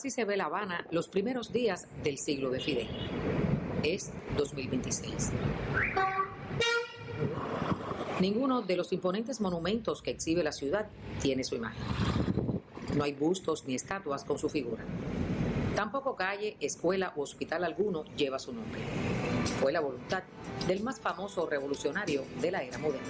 Así se ve La Habana los primeros días del siglo de Fidel. Es 2026. Ninguno de los imponentes monumentos que exhibe la ciudad tiene su imagen. No hay bustos ni estatuas con su figura. Tampoco calle, escuela u hospital alguno lleva su nombre. Fue la voluntad del más famoso revolucionario de la era moderna.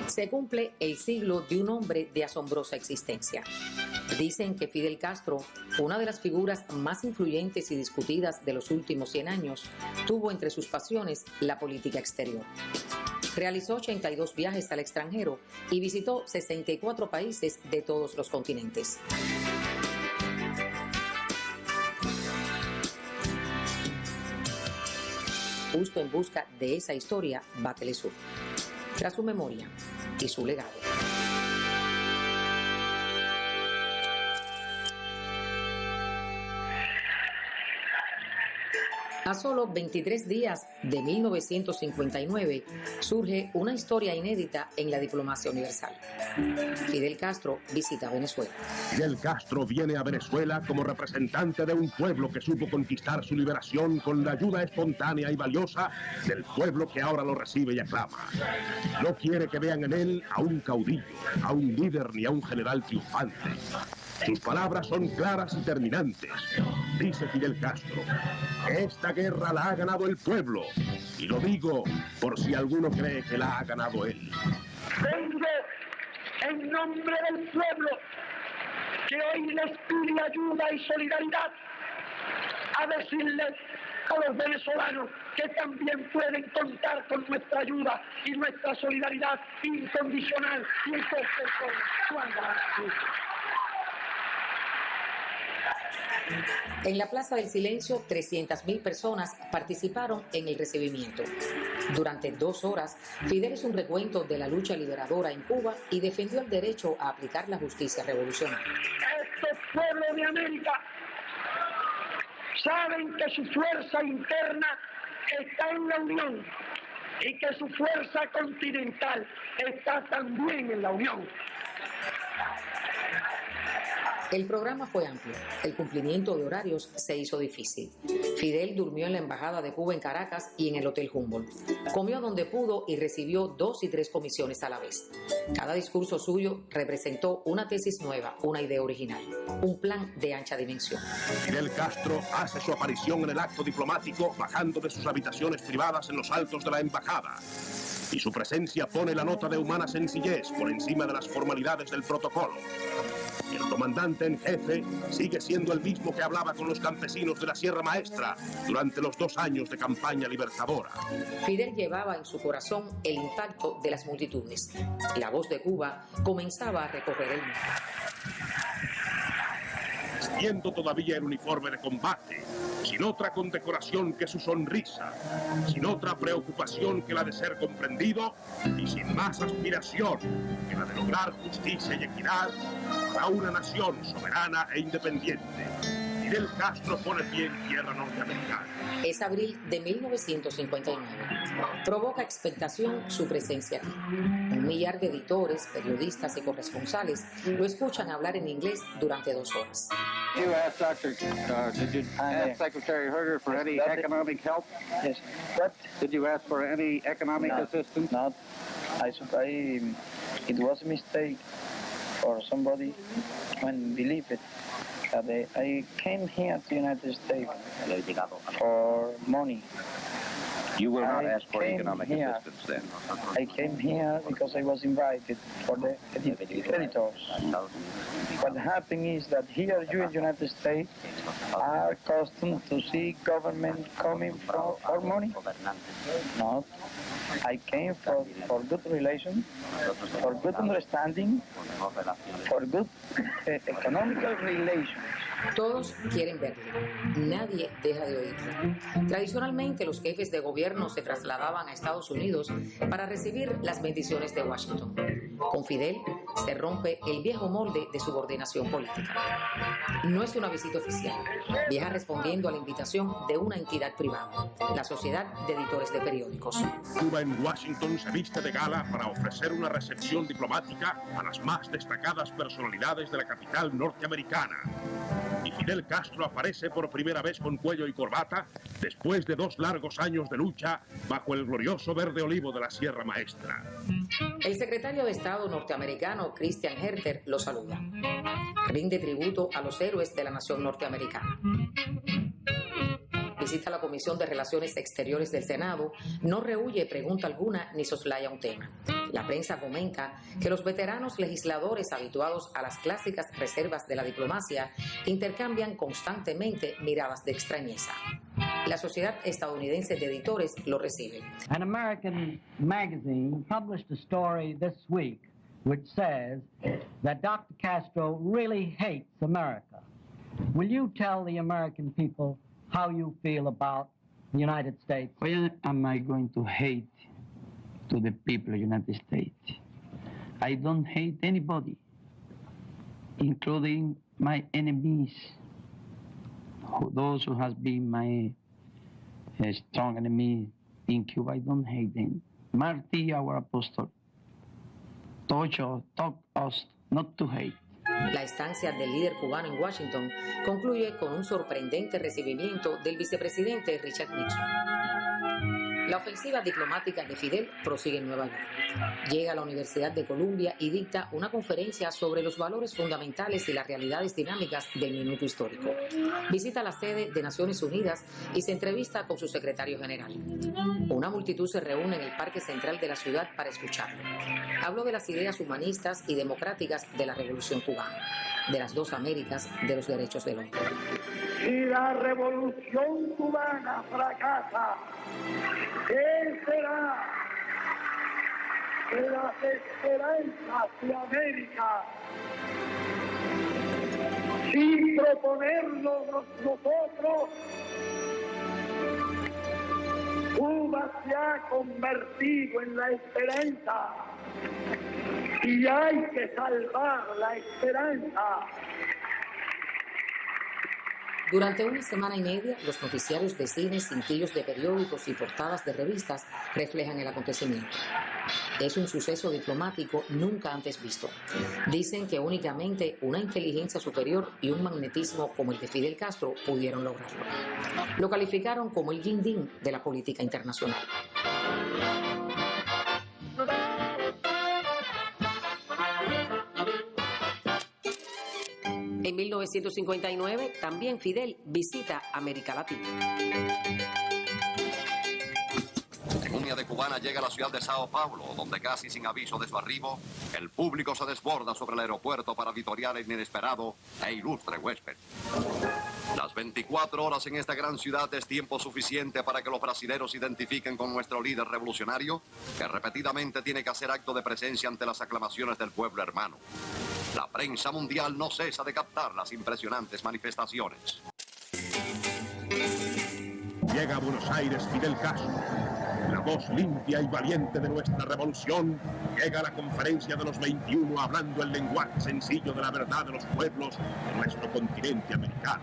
Se cumple el siglo de un hombre de asombrosa existencia. Dicen que Fidel Castro, una de las figuras más influyentes y discutidas de los últimos 100 años, tuvo entre sus pasiones la política exterior. Realizó 82 viajes al extranjero y visitó 64 países de todos los continentes. Justo en busca de esa historia va Telesur, tras su memoria y su legado. A solo 23 días de 1959 surge una historia inédita en la diplomacia universal. Fidel Castro visita Venezuela. Fidel Castro viene a Venezuela como representante de un pueblo que supo conquistar su liberación con la ayuda espontánea y valiosa del pueblo que ahora lo recibe y aclama. No quiere que vean en él a un caudillo, a un líder ni a un general triunfante. Sus palabras son claras y terminantes. Dice Fidel Castro: esta guerra la ha ganado el pueblo. Y lo digo por si alguno cree que la ha ganado él. Vengo en nombre del pueblo que hoy les pide ayuda y solidaridad a decirles a los venezolanos que también pueden contar con nuestra ayuda y nuestra solidaridad incondicional y incondicional. En la Plaza del Silencio, 300.000 personas participaron en el recibimiento. Durante 2 horas, Fidel hizo un recuento de la lucha liberadora en Cuba y defendió el derecho a aplicar la justicia revolucionaria. Estos pueblos de América saben que su fuerza interna está en la unión y que su fuerza continental está también en la unión. El programa fue amplio. El cumplimiento de horarios se hizo difícil. Fidel durmió en la Embajada de Cuba en Caracas y en el Hotel Humboldt. Comió donde pudo y recibió 2 y 3 comisiones a la vez. Cada discurso suyo representó una tesis nueva, una idea original, un plan de ancha dimensión. Fidel Castro hace su aparición en el acto diplomático bajando de sus habitaciones privadas en los altos de la embajada. Y su presencia pone la nota de humana sencillez por encima de las formalidades del protocolo. El comandante en jefe sigue siendo el mismo que hablaba con los campesinos de la Sierra Maestra durante los 2 años de campaña libertadora. Fidel llevaba en su corazón el impacto de las multitudes. La voz de Cuba comenzaba a recorrer el mundo. Vistiendo todavía el uniforme de combate, sin otra condecoración que su sonrisa, sin otra preocupación que la de ser comprendido y sin más aspiración que la de lograr justicia y equidad para una nación soberana e independiente. Fidel Castro pone pie en tierra norteamericana. Es abril de 1959. Provoca expectación su presencia aquí. 1 millar de editores, periodistas y corresponsales lo escuchan hablar en inglés durante 2 horas. Did you ask Secretary Herger for any economic help? Yes. What? Did you ask for any economic assistance? Not. It was a mistake for somebody when believe it. I came here to the United States for money. You will not ask for economic assistance then? I came here because I was invited for the editors. What happened is that here you in the United States are accustomed to see government coming for money. Not. I came for good relations, for good understanding, for good economical relations. Todos quieren verle, nadie deja de oírle. Tradicionalmente, los jefes de gobierno se trasladaban a Estados Unidos para recibir las bendiciones de Washington. Con Fidel se rompe el viejo molde de subordinación política. No es una visita oficial, viaja respondiendo a la invitación de una entidad privada, la Sociedad de Editores de Periódicos. Cuba en Washington se viste de gala para ofrecer una recepción diplomática a las más destacadas personalidades de la capital norteamericana. Y Fidel Castro aparece por primera vez con cuello y corbata después de 2 largos años de lucha bajo el glorioso verde olivo de la Sierra Maestra. El secretario de Estado norteamericano Christian Herter lo saluda. Rinde tributo a los héroes de la nación norteamericana. Visita la Comisión de Relaciones Exteriores del Senado, no rehúye pregunta alguna ni soslaya un tema. La prensa comenta que los veteranos legisladores habituados a las clásicas reservas de la diplomacia intercambian constantemente miradas de extrañeza. La Sociedad Estadounidense de Editores lo recibe. An American magazine published a story this week which says that Dr. Castro really hates America. Will you tell the American people how you feel about the United States? Why am I going to hate to the people of the United States? I don't hate anybody, including my enemies, those who has been my strong enemy in Cuba. I don't hate them. Marty, our apostle, taught us not to hate. La estancia del líder cubano en Washington concluye con un sorprendente recibimiento del vicepresidente Richard Nixon. La ofensiva diplomática de Fidel prosigue en Nueva York. Llega a la Universidad de Columbia y dicta una conferencia sobre los valores fundamentales y las realidades dinámicas del minuto histórico. Visita la sede de Naciones Unidas y se entrevista con su secretario general. Una multitud se reúne en el Parque Central de la ciudad para escucharlo. Habló de las ideas humanistas y democráticas de la Revolución Cubana, de las 2 Américas, de los derechos del hombre. Si la revolución cubana fracasa, ¿qué será de las esperanzas de América? Sin proponernos nosotros, Cuba se ha convertido en la esperanza y hay que salvar la esperanza. Durante una semana y media, los noticiarios de cine, cintillos de periódicos y portadas de revistas reflejan el acontecimiento. Es un suceso diplomático nunca antes visto. Dicen que únicamente una inteligencia superior y un magnetismo como el de Fidel Castro pudieron lograrlo. Lo calificaron como el guindín de la política internacional. En 1959, también Fidel visita América Latina. En un día de cubana llega a la ciudad de Sao Paulo, donde casi sin aviso de su arribo, el público se desborda sobre el aeropuerto para vitorear el inesperado e ilustre huésped. Las 24 horas en esta gran ciudad es tiempo suficiente para que los brasileros se identifiquen con nuestro líder revolucionario, que repetidamente tiene que hacer acto de presencia ante las aclamaciones del pueblo hermano. La prensa mundial no cesa de captar las impresionantes manifestaciones. Llega a Buenos Aires Fidel Castro, la voz limpia y valiente de nuestra revolución. Llega a la conferencia de los 21 hablando el lenguaje sencillo de la verdad de los pueblos de nuestro continente americano.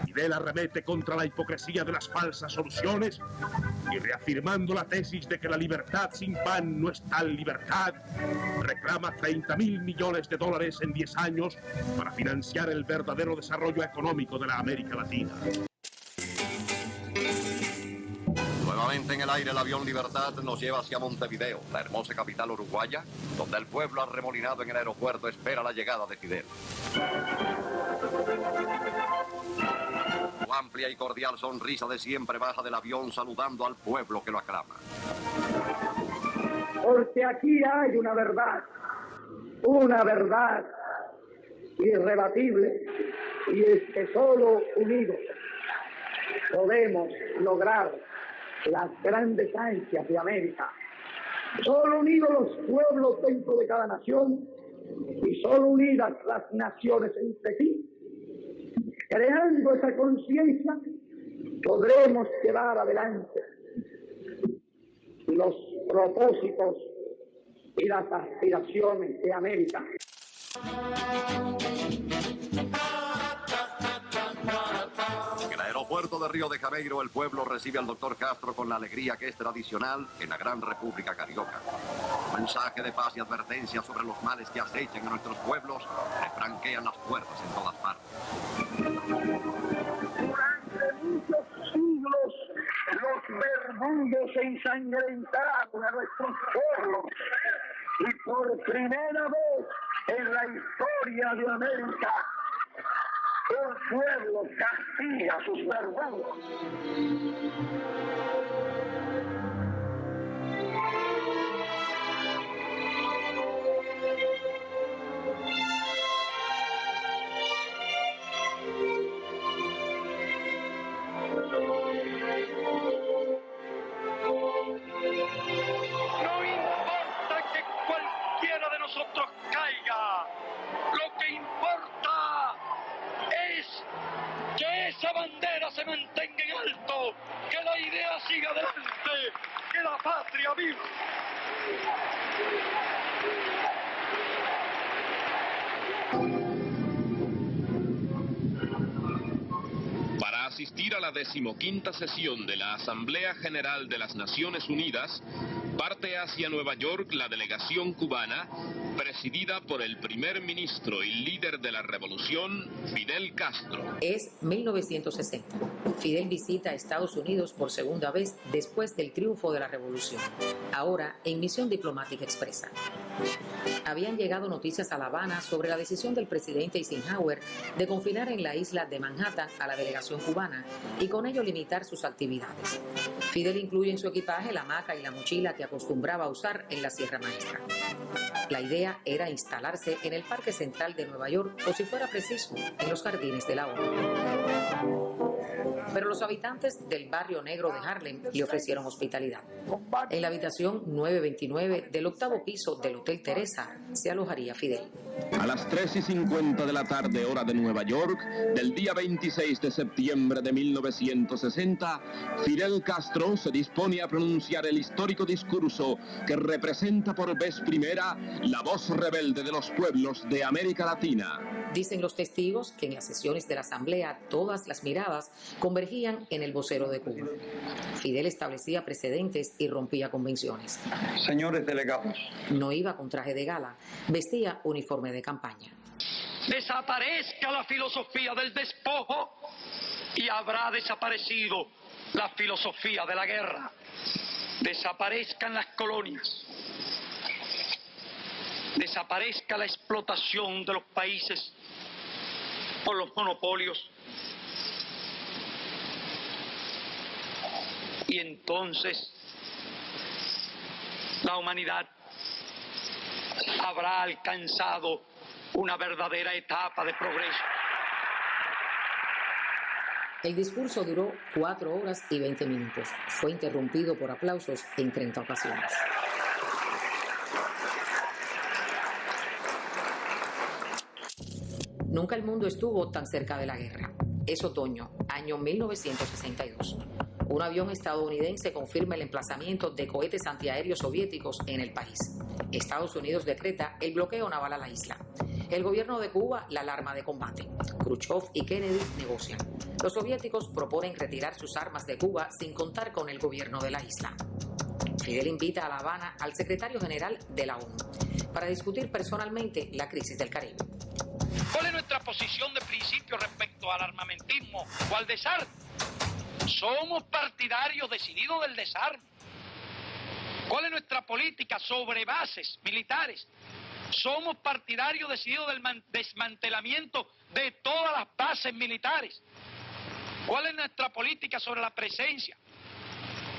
Fidel arremete contra la hipocresía de las falsas soluciones y reafirmando la tesis de que la libertad sin pan no es tal libertad, reclama 30.000 millones de dólares en 10 años para financiar el verdadero desarrollo económico de la América Latina. Nuevamente en el aire, el avión Libertad nos lleva hacia Montevideo, la hermosa capital uruguaya, donde el pueblo arremolinado en el aeropuerto espera la llegada de Fidel. Su amplia y cordial sonrisa de siempre baja del avión saludando al pueblo que lo aclama. Porque aquí hay una verdad irrebatible, y es que solo unidos podemos lograr las grandes ansias de América. Solo unidos los pueblos dentro de cada nación y solo unidas las naciones entre sí, creando esa conciencia, podremos llevar adelante los propósitos y las aspiraciones de América. En el aeropuerto de Río de Janeiro, el pueblo recibe al doctor Castro con la alegría que es tradicional en la gran República Carioca. Mensaje de paz y advertencia sobre los males que acechan a nuestros pueblos le franquean las puertas en todas partes. Durante muchos siglos, los verdugos ensangrentaron a nuestros pueblos y por primera vez en la historia de América, un pueblo castiga a sus verdugos. No importa que cualquiera de nosotros caiga, lo que importa es que esa bandera se mantenga en alto, que la idea siga adelante, que la patria viva. Para asistir a la 15ª sesión de la Asamblea General de las Naciones Unidas, parte hacia Nueva York la delegación cubana, presidida por el primer ministro y líder de la revolución, Fidel Castro. Es 1960. Fidel visita a Estados Unidos por segunda vez después del triunfo de la revolución, ahora en misión diplomática expresa. Habían llegado noticias a La Habana sobre la decisión del presidente Eisenhower de confinar en la isla de Manhattan a la delegación cubana y con ello limitar sus actividades. Fidel incluye en su equipaje la hamaca y la mochila que acostumbraba a usar en la Sierra Maestra. La idea era instalarse en el Parque Central de Nueva York o, si fuera preciso, en los jardines de la ONU. Pero los habitantes del barrio negro de Harlem le ofrecieron hospitalidad. En la habitación 929 del 8º piso del Hotel Teresa se alojaría Fidel. A las 3:50 de la tarde, hora de Nueva York, del día 26 de septiembre de 1960, Fidel Castro se dispone a pronunciar el histórico discurso que representa por vez primera la voz rebelde de los pueblos de América Latina. Dicen los testigos que en las sesiones de la Asamblea todas las miradas convergían en el vocero de Cuba. Fidel establecía precedentes y rompía convenciones. Señores delegados, No iba con traje de gala, vestía uniforme de campaña. Desaparezca la filosofía del despojo y habrá desaparecido la filosofía de la guerra. Desaparezcan las colonias. Desaparezca la explotación de los países por los monopolios. Y entonces la humanidad habrá alcanzado una verdadera etapa de progreso. El discurso duró 4 horas y 20 minutos. Fue interrumpido por aplausos en 30 ocasiones. Nunca el mundo estuvo tan cerca de la guerra. Es otoño, año 1962. Un avión estadounidense confirma el emplazamiento de cohetes antiaéreos soviéticos en el país. Estados Unidos decreta el bloqueo naval a la isla. El gobierno de Cuba la alarma de combate. Khrushchev y Kennedy negocian. Los soviéticos proponen retirar sus armas de Cuba sin contar con el gobierno de la isla. Fidel invita a La Habana al secretario general de la ONU para discutir personalmente la crisis del Caribe. ¿Cuál es nuestra posición de principio respecto al armamentismo o al desarme? Somos partidarios decididos del desarme. ¿Cuál es nuestra política sobre bases militares? Somos partidarios decididos del desmantelamiento de todas las bases militares. ¿Cuál es nuestra política sobre la presencia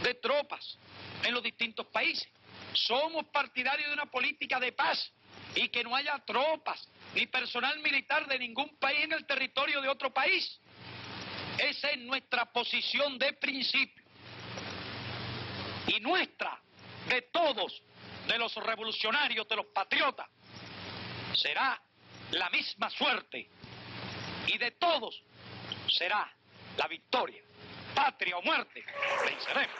de tropas en los distintos países? Somos partidarios de una política de paz y que no haya tropas ni personal militar de ningún país en el territorio de otro país. Esa es nuestra posición de principio. y nuestra, de todos, de los revolucionarios, de los patriotas, será la misma suerte, y de todos será la victoria. Patria o muerte, venceremos.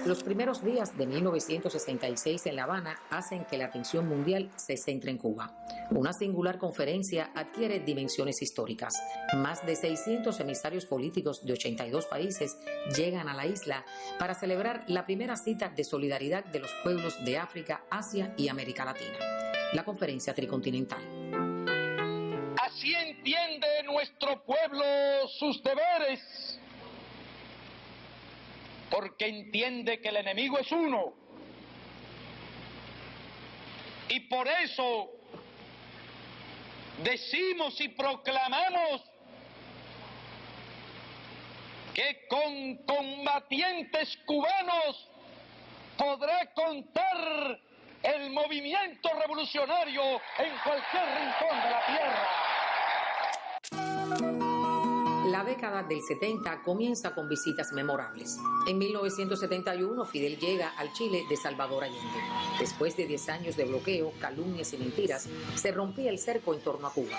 Los primeros días de 1966 en La Habana hacen que la atención mundial se centre en Cuba. Una singular conferencia adquiere dimensiones históricas. Más de 600 emisarios políticos de 82 países llegan a la isla para celebrar la primera cita de solidaridad de los pueblos de África, Asia y América Latina, la Conferencia Tricontinental. Así entiende nuestro pueblo sus deberes, porque entiende que el enemigo es uno. Y por eso decimos y proclamamos que con combatientes cubanos podrá contar el movimiento revolucionario en cualquier rincón de la tierra. La década del 70 comienza con visitas memorables. En 1971, Fidel llega al Chile de Salvador Allende. Después de 10 años de bloqueo, calumnias y mentiras, se rompía el cerco en torno a Cuba.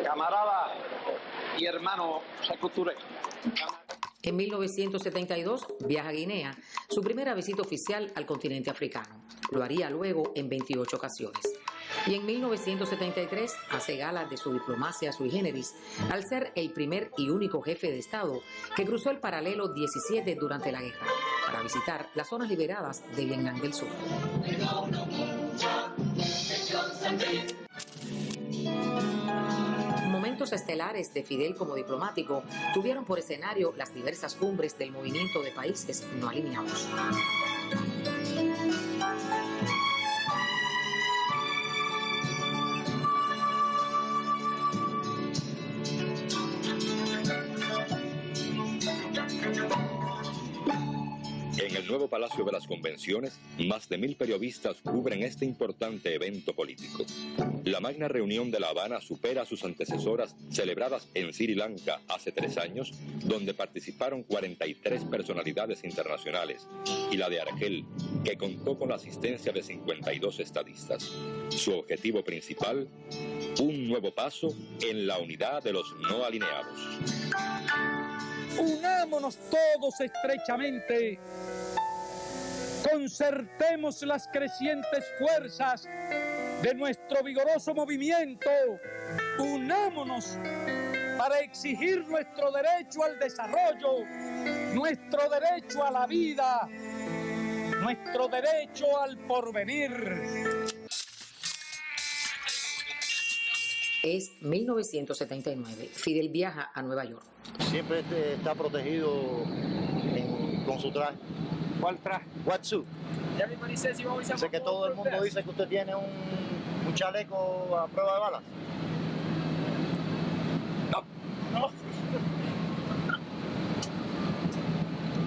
Camarada y hermano Sékou Touré. En 1972 viaja a Guinea, su primera visita oficial al continente africano. Lo haría luego en 28 ocasiones. Y en 1973 hace gala de su diplomacia sui generis al ser el primer y único jefe de Estado que cruzó el paralelo 17 durante la guerra para visitar las zonas liberadas de Vietnam del Sur. Momentos estelares de Fidel como diplomático tuvieron por escenario las diversas cumbres del movimiento de países no alineados. En el nuevo Palacio de las Convenciones, más de 1000 periodistas cubren este importante evento político. La magna reunión de La Habana supera a sus antecesoras celebradas en Sri Lanka hace 3 años, donde participaron 43 personalidades internacionales, y la de Argel, que contó con la asistencia de 52 estadistas. Su objetivo principal, un nuevo paso en la unidad de los no alineados. Unámonos todos estrechamente, concertemos las crecientes fuerzas de nuestro vigoroso movimiento, unámonos para exigir nuestro derecho al desarrollo, nuestro derecho a la vida, nuestro derecho al porvenir. Es 1979. Fidel viaja a Nueva York. Siempre está protegido con su traje. ¿Cuál traje? Wetsuit. Sé que todo el mundo dice que usted tiene un chaleco a prueba de balas. No.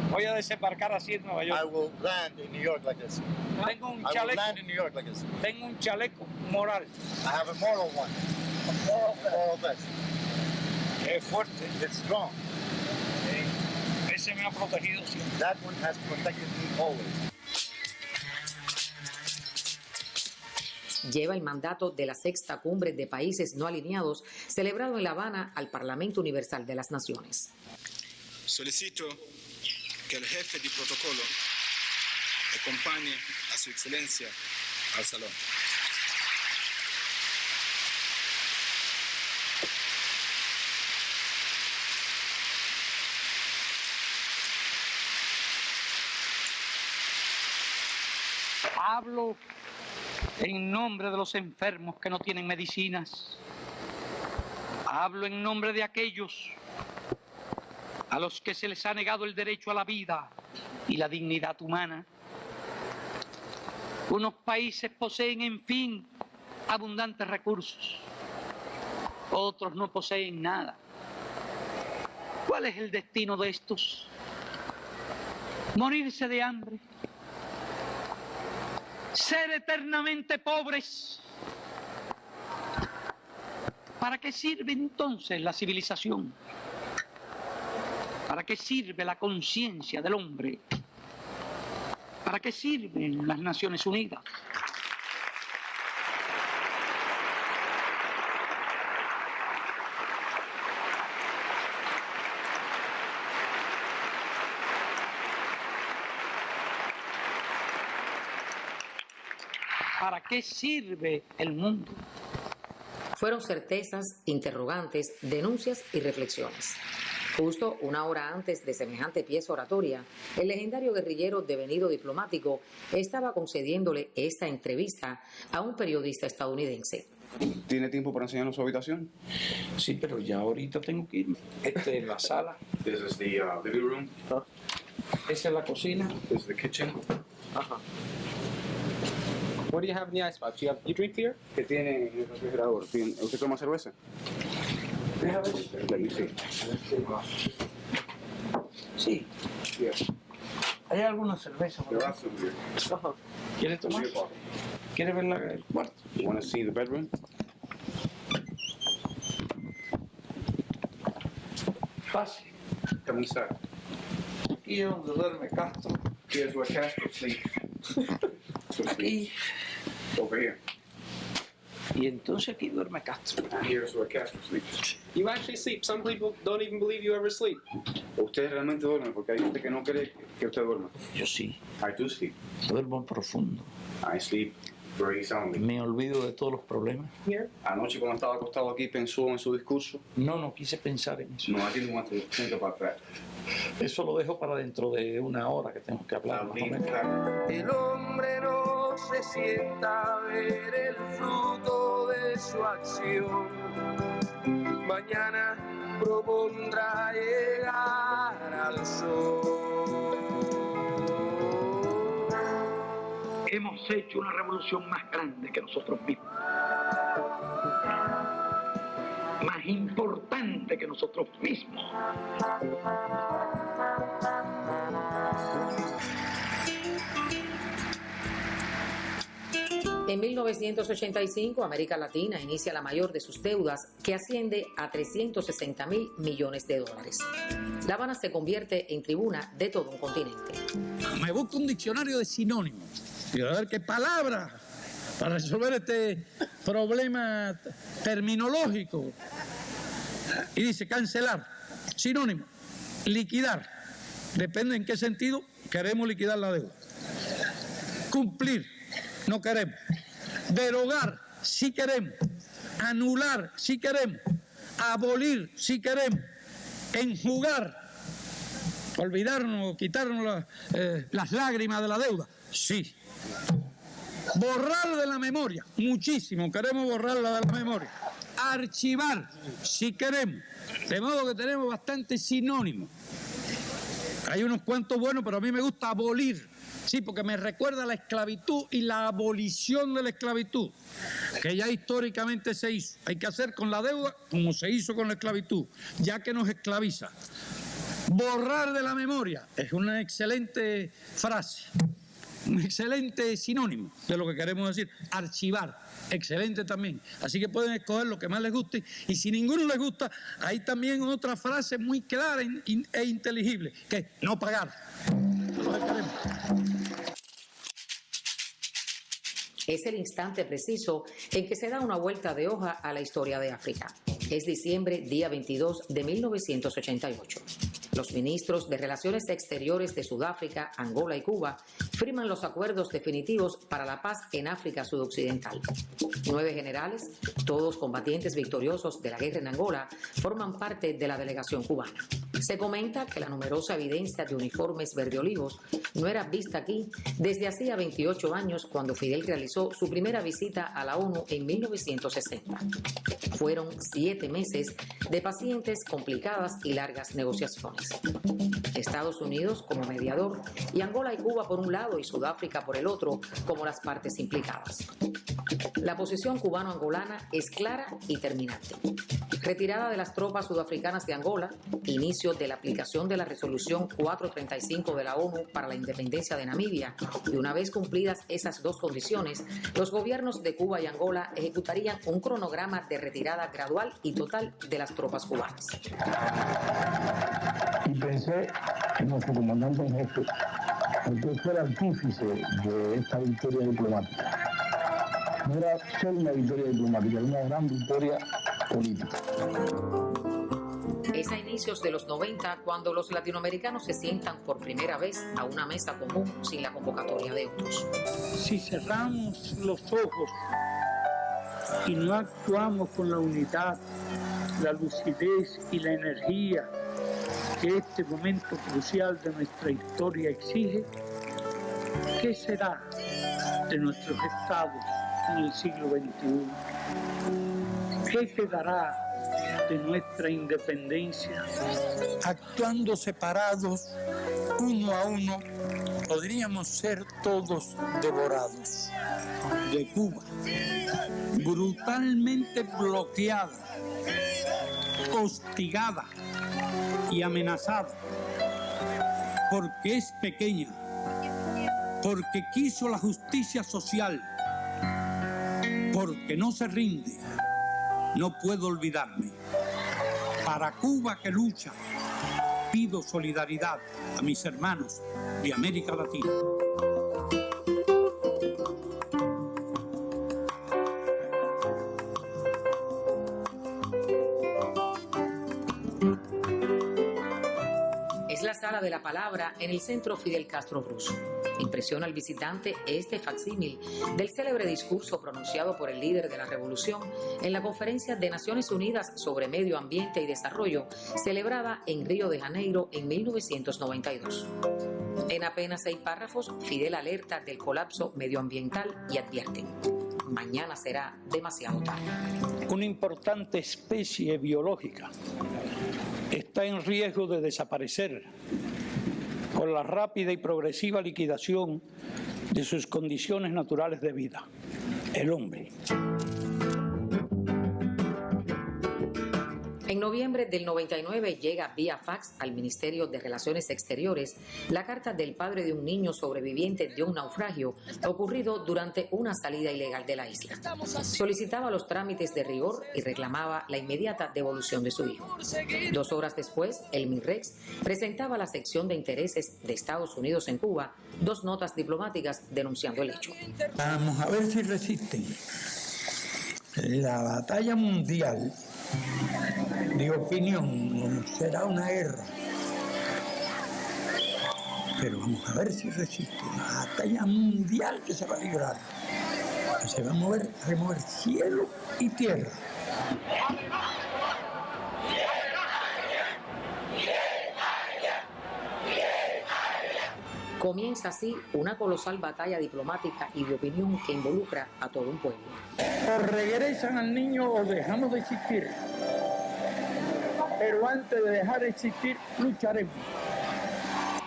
Voy a desembarcar así en Nueva York. I will land in New York like this. Tengo un I will chaleco. land in New York like this. Tengo un chaleco moral. I have a moral one. Moral vest. Es fuerte. It's strong. Ese me ha protegido siempre. That one has protected me always. Lleva el mandato de la 6ª Cumbre de Países No Alineados, celebrado en La Habana, al Parlamento Universal de las Naciones. Solicito que el jefe de protocolo acompañe a su excelencia al salón. Hablo en nombre de los enfermos que no tienen medicinas. Hablo en nombre de aquellos a los que se les ha negado el derecho a la vida y la dignidad humana. Unos países poseen, en fin, abundantes recursos. Otros no poseen nada. ¿Cuál es el destino de estos? ¿Morirse de hambre? ¿Ser eternamente pobres? ¿Para qué sirve entonces la civilización? ¿Para qué sirve la conciencia del hombre? ¿Para qué sirven las Naciones Unidas? ¿Para qué sirve el mundo? Fueron certezas, interrogantes, denuncias y reflexiones. Justo una hora antes de semejante pieza oratoria, el legendario guerrillero devenido diplomático estaba concediéndole esta entrevista a un periodista estadounidense. ¿Tiene tiempo para enseñarnos su habitación? Sí, pero ya ahorita tengo que irme. Esta es la sala. This is the living room. Esa es la cocina. This is the kitchen. Ajá. What do you have in the icebox? You drink beer? ¿Qué tiene en el refrigerador? ¿Usted toma cerveza? Let me see. Sí. ¿Hay alguna cerveza? Ajá. ¿Quieres tomar? ¿Quieres ver el cuarto? You want to see the bedroom? Fácil. Come inside. Aquí es donde duerme Castro. Here's where Castro sleeps. Aquí. Over here. Y entonces aquí duerme Castro. Here's where Castro sleeps. You actually sleep. Some people don't even believe you ever sleep. Usted realmente duerme porque hay gente que no cree que usted duerma. Yo sí. I do sleep. Duermo profundo. I sleep very soundly. Me olvido de todos los problemas. Anoche cuando estaba acostado aquí pensó en su discurso. No quise pensar en eso. No, I didn't want to think about that. Eso lo dejo para dentro de una hora que tengo que hablar. El hombre no se sienta a ver el fruto de su acción. Mañana propondrá llegar al sol. Hemos hecho una revolución más grande que nosotros mismos. Más importante que nosotros mismos. En 1985, América Latina inicia la mayor de sus deudas, que asciende a 360.000 millones de dólares. La Habana se convierte en tribuna de todo un continente. Me busco un diccionario de sinónimos y a ver qué palabra para resolver este problema terminológico. Y dice cancelar, sinónimo, liquidar. Depende en qué sentido queremos liquidar la deuda. Cumplir, no queremos. Derogar, sí queremos. Anular, sí queremos. Abolir, sí queremos. Enjugar, olvidarnos, quitarnos las lágrimas de la deuda, sí. Borrar de la memoria, muchísimo, queremos borrarla de la memoria. Archivar, si queremos. De modo que tenemos bastantes sinónimos. Hay unos cuantos buenos, pero a mí me gusta abolir. Sí, porque me recuerda a la esclavitud y la abolición de la esclavitud, que ya históricamente se hizo. Hay que hacer con la deuda como se hizo con la esclavitud, ya que nos esclaviza. Borrar de la memoria es una excelente frase, un excelente sinónimo de lo que queremos decir. Archivar, excelente también. Así que pueden escoger lo que más les guste, y si ninguno les gusta, hay también otra frase muy clara e inteligible, que es no pagar. Lo que queremos. Es el instante preciso en que se da una vuelta de hoja a la historia de África. Es diciembre, día 22 de 1988. Los ministros de Relaciones Exteriores de Sudáfrica, Angola y Cuba firman los acuerdos definitivos para la paz en África Sudoccidental. 9 generales, todos combatientes victoriosos de la guerra en Angola, forman parte de la delegación cubana. Se comenta que la numerosa evidencia de uniformes verde olivos no era vista aquí desde hacía 28 años, cuando Fidel realizó su primera visita a la ONU en 1960. Fueron 7 meses de pacientes, complicadas y largas negociaciones. Estados Unidos como mediador y Angola y Cuba por un lado y Sudáfrica por el otro como las partes implicadas. La posición cubano-angolana es clara y terminante. Retirada de las tropas sudafricanas de Angola, inicio medio de la aplicación de la resolución 435 de la ONU para la independencia de Namibia, y una vez cumplidas esas dos condiciones, los gobiernos de Cuba y Angola ejecutarían un cronograma de retirada gradual y total de las tropas cubanas. Y pensé en nuestro comandante en jefe, porque fue el artífice de esta victoria diplomática. No era solo una victoria diplomática, era una gran victoria política. Es a inicios de los 90 cuando los latinoamericanos se sientan por primera vez a una mesa común sin la convocatoria de otros. Si cerramos los ojos y no actuamos con la unidad, la lucidez y la energía que este momento crucial de nuestra historia exige, ¿qué será de nuestros estados en el siglo XXI? ¿Qué quedará de nuestra independencia? Actuando separados, uno a uno, podríamos ser todos devorados. De Cuba, brutalmente bloqueada, hostigada y amenazada, porque es pequeña, porque quiso la justicia social, porque no se rinde, no puedo olvidarme. Para Cuba que lucha, pido solidaridad a mis hermanos de América Latina. Es la sala de la palabra en el Centro Fidel Castro Ruz. Impresiona al visitante este facsímil del célebre discurso pronunciado por el líder de la revolución en la Conferencia de Naciones Unidas sobre Medio Ambiente y Desarrollo, celebrada en Río de Janeiro en 1992. En apenas 6 párrafos, Fidel alerta del colapso medioambiental y advierte: mañana será demasiado tarde. Una importante especie biológica está en riesgo de desaparecer con la rápida y progresiva liquidación de sus condiciones naturales de vida, el hombre. En noviembre del 99 llega vía fax al Ministerio de Relaciones Exteriores la carta del padre de un niño sobreviviente de un naufragio ocurrido durante una salida ilegal de la isla. Solicitaba los trámites de rigor y reclamaba la inmediata devolución de su hijo. 2 horas después, el MINREX presentaba a la sección de intereses de Estados Unidos en Cuba 2 notas diplomáticas denunciando el hecho. Vamos a ver si resisten. La batalla mundial de opinión será una guerra, pero vamos a ver si resiste. Una batalla mundial que se va a librar, que se va a remover cielo y tierra. Comienza así una colosal batalla diplomática y de opinión que involucra a todo un pueblo. O regresan al niño o dejamos de existir. Pero antes de dejar de existir, lucharemos.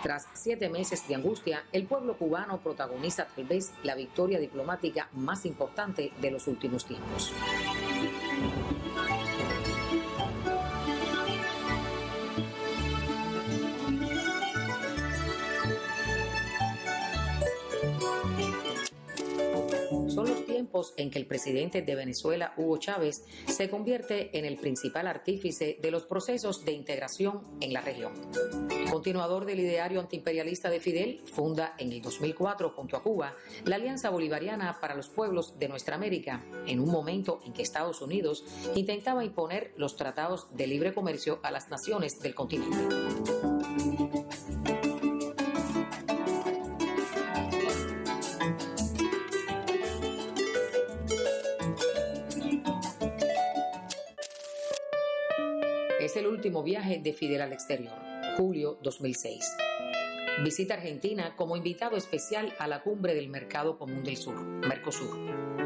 Tras 7 meses de angustia, el pueblo cubano protagoniza tal vez la victoria diplomática más importante de los últimos tiempos. Son los tiempos en que el presidente de Venezuela, Hugo Chávez, se convierte en el principal artífice de los procesos de integración en la región. Continuador del ideario antiimperialista de Fidel, funda en el 2004 junto a Cuba la Alianza Bolivariana para los Pueblos de Nuestra América, en un momento en que Estados Unidos intentaba imponer los tratados de libre comercio a las naciones del continente. Es el último viaje de Fidel al exterior, julio 2006. Visita Argentina como invitado especial a la cumbre del Mercado Común del Sur, Mercosur.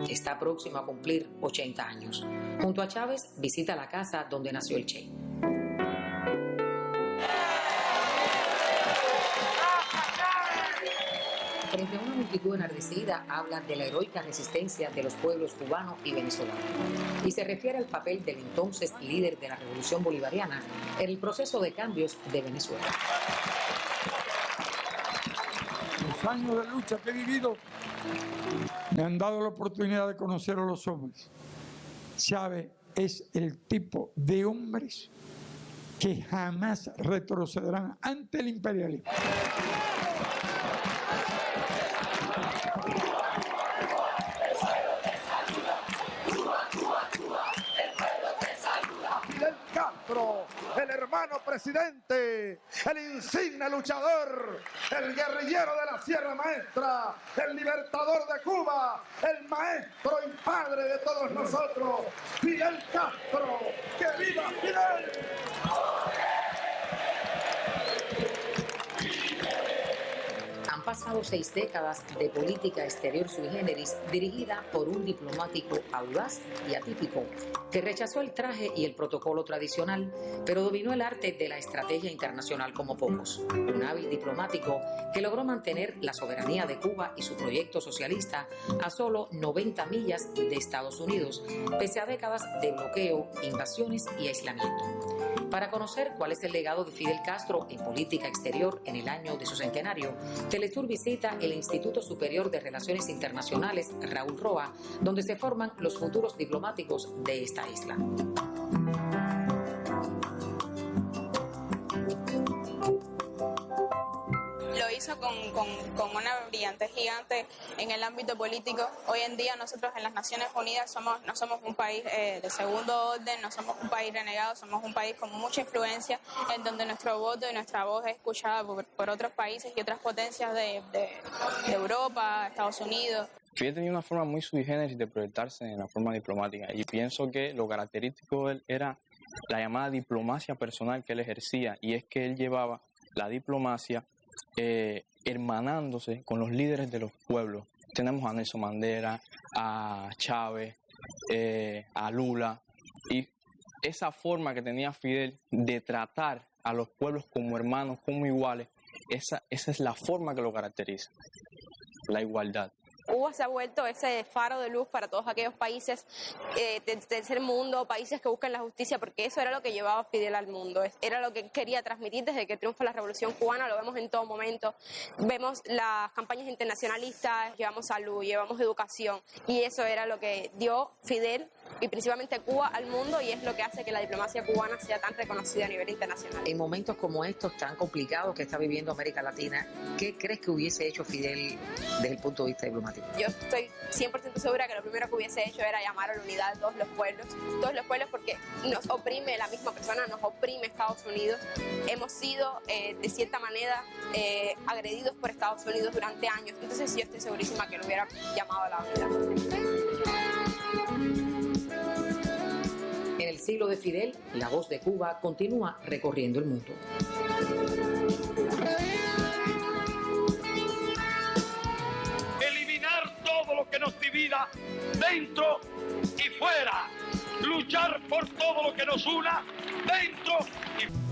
Está próximo a cumplir 80 años. Junto a Chávez, visita la casa donde nació el Che. Frente a una multitud enardecida habla de la heroica resistencia de los pueblos cubano y venezolano y se refiere al papel del entonces líder de la Revolución Bolivariana en el proceso de cambios de Venezuela. Los años de lucha que he vivido me han dado la oportunidad de conocer a los hombres. Chávez es el tipo de hombres que jamás retrocederán ante el imperialismo. Fidel Castro, el hermano presidente, el insigne luchador, el guerrillero de la Sierra Maestra, el libertador de Cuba, el maestro y padre de todos nosotros, Fidel Castro. ¡Que viva Fidel! Han pasado 6 décadas de política exterior sui generis dirigida por un diplomático audaz y atípico que rechazó el traje y el protocolo tradicional, pero dominó el arte de la estrategia internacional como pocos. Un hábil diplomático que logró mantener la soberanía de Cuba y su proyecto socialista a solo 90 millas de Estados Unidos, pese a décadas de bloqueo, invasiones y aislamiento. Para conocer cuál es el legado de Fidel Castro en política exterior en el año de su centenario, Telesur visita el Instituto Superior de Relaciones Internacionales Raúl Roa, donde se forman los futuros diplomáticos de esta isla. Lo hizo con una brillantez gigante en el ámbito político. Hoy en día nosotros en las Naciones Unidas no somos un país de segundo orden, no somos un país renegado, somos un país con mucha influencia, en donde nuestro voto y nuestra voz es escuchada por otros países y otras potencias de Europa, Estados Unidos. Fidel tenía una forma muy sui generis de proyectarse en la forma diplomática y pienso que lo característico de él era la llamada diplomacia personal que él ejercía, y es que él llevaba la diplomacia hermanándose con los líderes de los pueblos. Tenemos a Nelson Mandela, a Chávez, a Lula, y esa forma que tenía Fidel de tratar a los pueblos como hermanos, como iguales, esa es la forma que lo caracteriza, la igualdad. Cuba se ha vuelto ese faro de luz para todos aquellos países del tercer mundo, países que buscan la justicia, porque eso era lo que llevaba Fidel al mundo, era lo que quería transmitir desde que triunfa la Revolución Cubana. Lo vemos en todo momento, vemos las campañas internacionalistas, llevamos salud, llevamos educación, y eso era lo que dio Fidel y principalmente Cuba al mundo, y es lo que hace que la diplomacia cubana sea tan reconocida a nivel internacional. En momentos como estos tan complicados que está viviendo América Latina, ¿qué crees que hubiese hecho Fidel desde el punto de vista diplomático? Yo estoy 100% segura que lo primero que hubiese hecho era llamar a la unidad de todos los pueblos, porque nos oprime la misma persona, nos oprime Estados Unidos. Hemos sido de cierta manera agredidos por Estados Unidos durante años, entonces yo estoy segurísima que lo hubiera llamado a la unidad. En el siglo de Fidel, la voz de Cuba continúa recorriendo el mundo. Eliminar todo lo que nos divida dentro y fuera. Luchar por todo lo que nos una dentro y fuera.